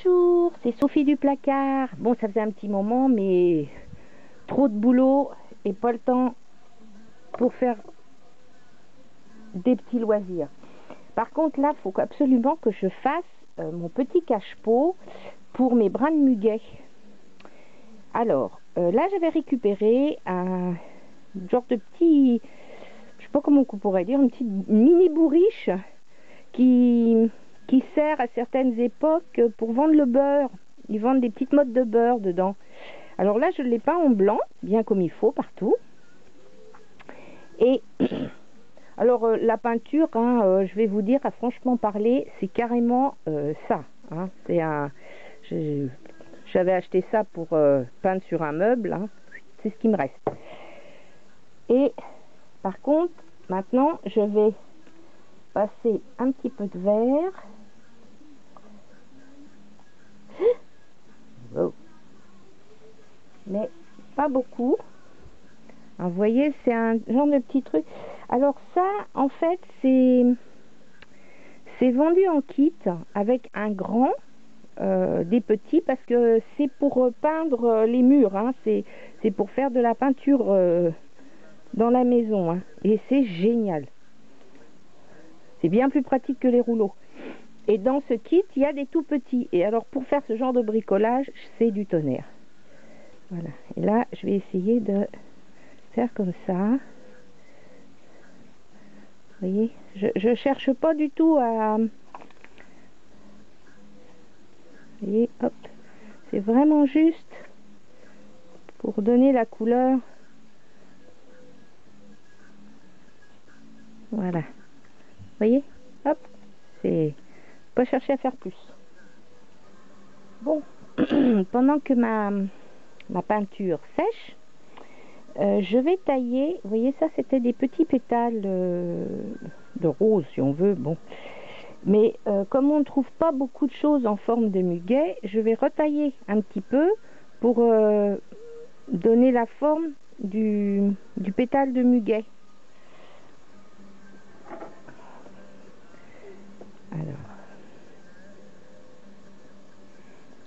Bonjour, c'est Sophie du placard. Bon, ça faisait un petit moment, mais trop de boulot et pas le temps pour faire des petits loisirs. Par contre, là, il faut absolument que je fasse mon petit cache-pot pour mes brins de muguet. Alors, là, j'avais récupéré un genre de petit, je sais pas comment on pourrait dire, une petite mini bourriche qui sert à certaines époques pour vendre le beurre. Ils vendent des petites mottes de beurre dedans. Alors là, je ne l'ai pas en blanc, bien comme il faut partout. Et alors la peinture, je vais vous dire, à franchement parler, c'est carrément ça. C'est un, j'avais acheté ça pour peindre sur un meuble. C'est ce qui me reste. Et par contre, maintenant, je vais passer un petit peu de vert. Oh. Mais pas beaucoup. Vous voyez, c'est un genre de petit truc. Alors ça, en fait, c'est vendu en kit avec un grand, des petits, parce que c'est pour peindre les murs. C'est pour faire de la peinture dans la maison. Et c'est génial. C'est bien plus pratique que les rouleaux. Et dans ce kit, il y a des tout petits. Et alors, pour faire ce genre de bricolage, c'est du tonnerre. Voilà. Et là, je vais essayer de faire comme ça. Vous voyez, je cherche pas du tout à... Vous voyez, hop. C'est vraiment juste pour donner la couleur. Voilà. Vous voyez, hop. C'est pas chercher à faire plus. Bon, pendant que ma peinture sèche, je vais tailler. Vous voyez, ça c'était des petits pétales de rose, si on veut. Bon, mais comme on ne trouve pas beaucoup de choses en forme de muguet, je vais retailler un petit peu pour donner la forme du pétale de muguet.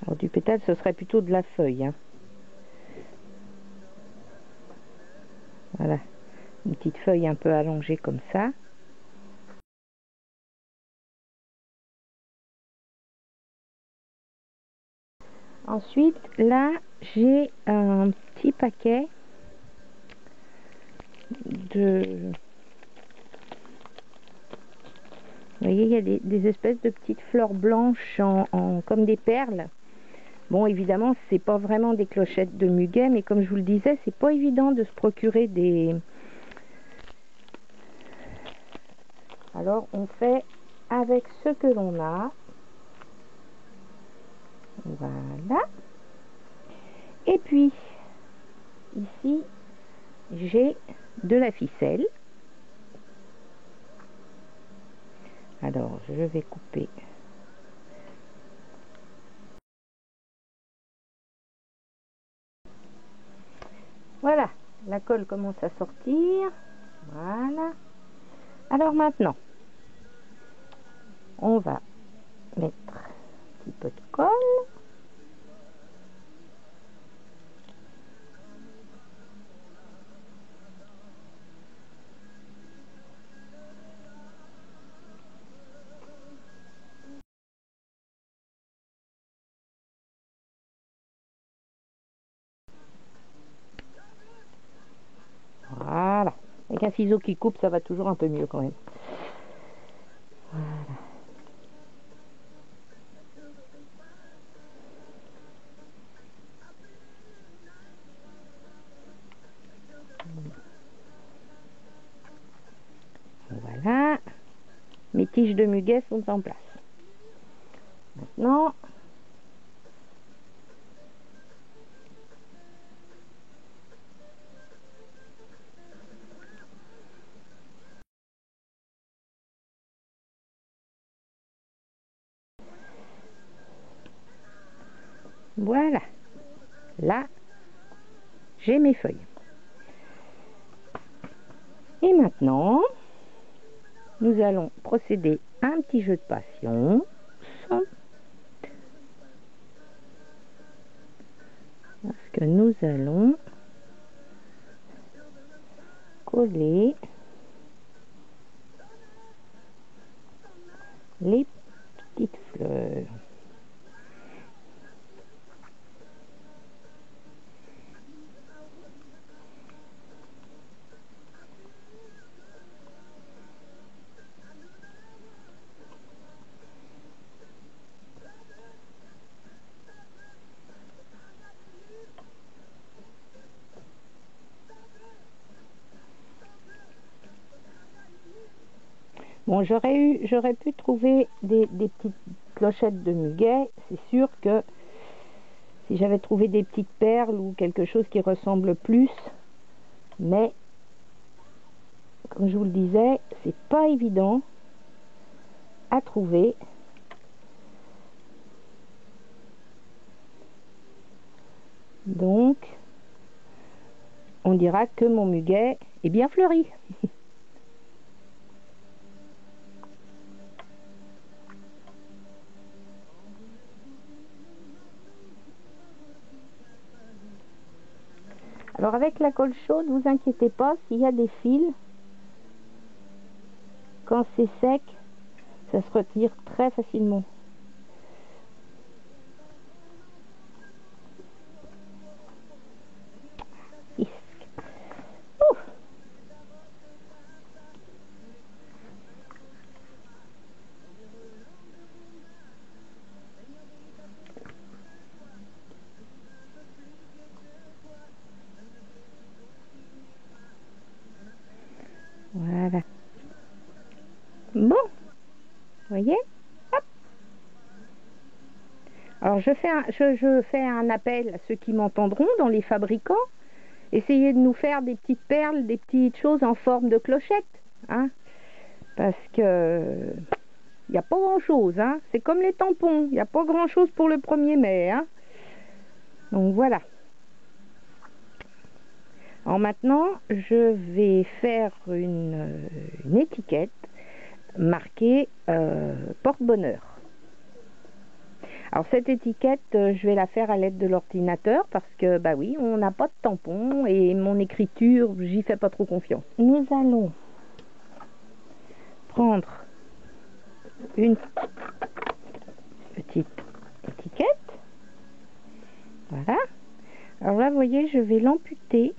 Alors du pétale, ce serait plutôt de la feuille. Voilà, une petite feuille un peu allongée comme ça. Ensuite, là, j'ai un petit paquet de... Vous voyez, il y a des espèces de petites fleurs blanches comme des perles. Bon, évidemment, c'est pas vraiment des clochettes de muguet, mais comme je vous le disais, c'est pas évident de se procurer des... Alors, on fait avec ce que l'on a. Voilà. Et puis, ici, j'ai de la ficelle. Alors, je vais couper. Voilà, la colle commence à sortir. Voilà. Alors maintenant, on va mettre un petit peu de colle. Voilà. Avec un ciseau qui coupe, ça va toujours un peu mieux quand même. Voilà. Voilà. Mes tiges de muguet sont en place. Maintenant, voilà. Là, j'ai mes feuilles. Et maintenant, nous allons procéder à un petit jeu de patience. que nous allons coller les petites fleurs. Bon, j'aurais pu trouver des petites clochettes de muguet. C'est sûr que si j'avais trouvé des petites perles ou quelque chose qui ressemble plus, mais comme je vous le disais, c'est pas évident à trouver. Donc, on dira que mon muguet est bien fleuri. Alors avec la colle chaude, vous inquiétez pas, s'il y a des fils, quand c'est sec, ça se retire très facilement. Voilà. Bon, voyez, hop. Alors je fais un appel à ceux qui m'entendront dans les fabricants. Essayez de nous faire des petites perles, des petites choses en forme de clochette, hein, parce que il n'y a pas grand chose, hein. C'est comme les tampons, il n'y a pas grand chose pour le 1er mai, hein. Donc voilà. Alors maintenant, je vais faire une étiquette marquée porte-bonheur. Alors cette étiquette, je vais la faire à l'aide de l'ordinateur parce que, bah oui, on n'a pas de tampon et mon écriture, j'y fais pas trop confiance. Nous allons prendre une petite étiquette. Voilà. Alors là, vous voyez, je vais l'amputer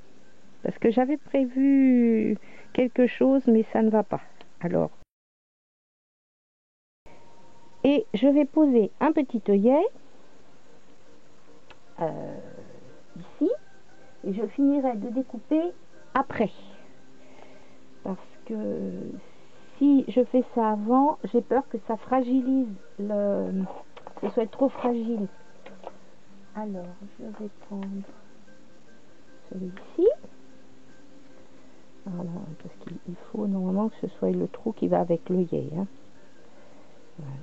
parce que j'avais prévu quelque chose, mais ça ne va pas. Alors, et je vais poser un petit œillet ici, et je finirai de découper après. Parce que si je fais ça avant, j'ai peur que ça fragilise que ce soit trop fragile. Alors, je vais prendre celui-ci. Voilà, parce qu'il faut normalement que ce soit le trou qui va avec l'œillet, hein.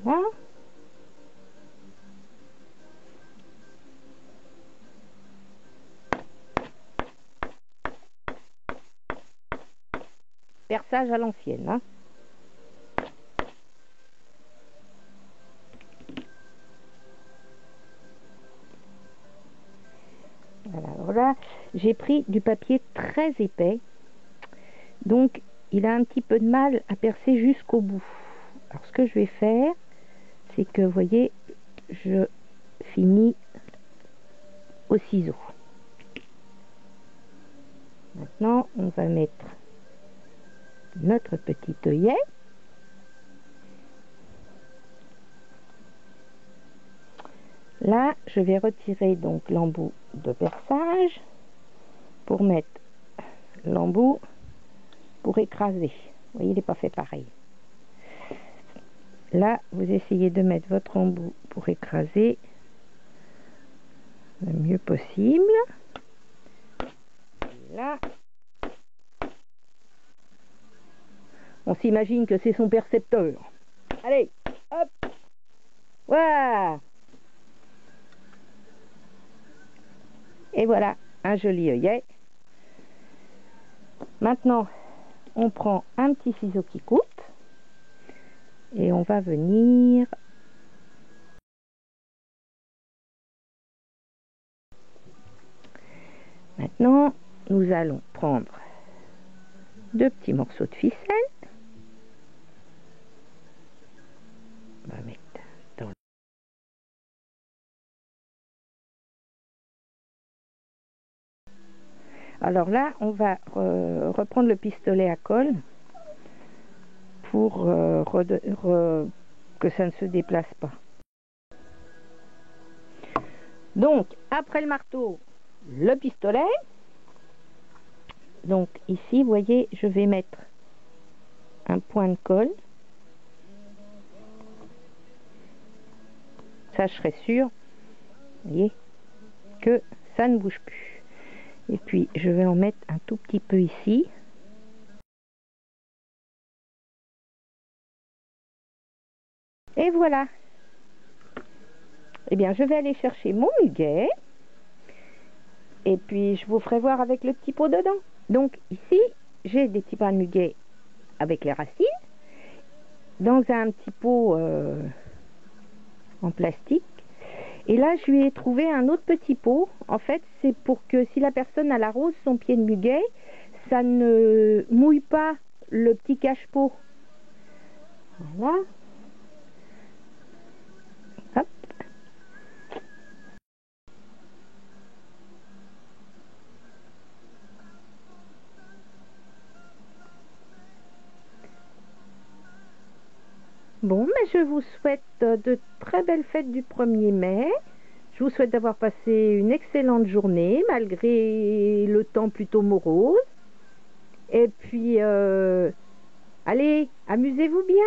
Voilà. Perçage à l'ancienne, hein. Voilà, alors là, j'ai pris du papier très épais, donc il a un petit peu de mal à percer jusqu'au bout. Alors ce que je vais faire, c'est que, vous voyez, je finis au ciseau. Maintenant, on va mettre notre petit œillet. Là, je vais retirer donc l'embout de perçage pour mettre l'embout pour écraser. Vous voyez, il n'est pas fait pareil. Là, vous essayez de mettre votre embout pour écraser le mieux possible. Et là, on s'imagine que c'est son percepteur. Allez, hop, voilà. Et voilà, un joli œillet. Maintenant, on prend un petit ciseau qui coupe et on va venir Maintenant, nous allons prendre 2 petits morceaux de ficelle. On va mettre dans le... Alors là, on va reprendre le pistolet à colle pour que ça ne se déplace pas. Donc, après le marteau, le pistolet. Donc ici, vous voyez, je vais mettre un point de colle. Ça, je serai sûre, vous voyez, que ça ne bouge plus. Et puis, je vais en mettre un tout petit peu ici. Et voilà. Eh bien, je vais aller chercher mon muguet. Et puis, je vous ferai voir avec le petit pot dedans. Donc, ici, j'ai des petits pains de muguet avec les racines. Dans un petit pot en plastique. Et là, je lui ai trouvé un autre petit pot. En fait, c'est pour que si la personne a arrose son pied de muguet, ça ne mouille pas le petit cache-pot. Voilà. Hop. Bon, mais je vous souhaite de très belles fêtes du 1er mai. Je vous souhaite d'avoir passé une excellente journée, malgré le temps plutôt morose. Et puis, allez, amusez-vous bien.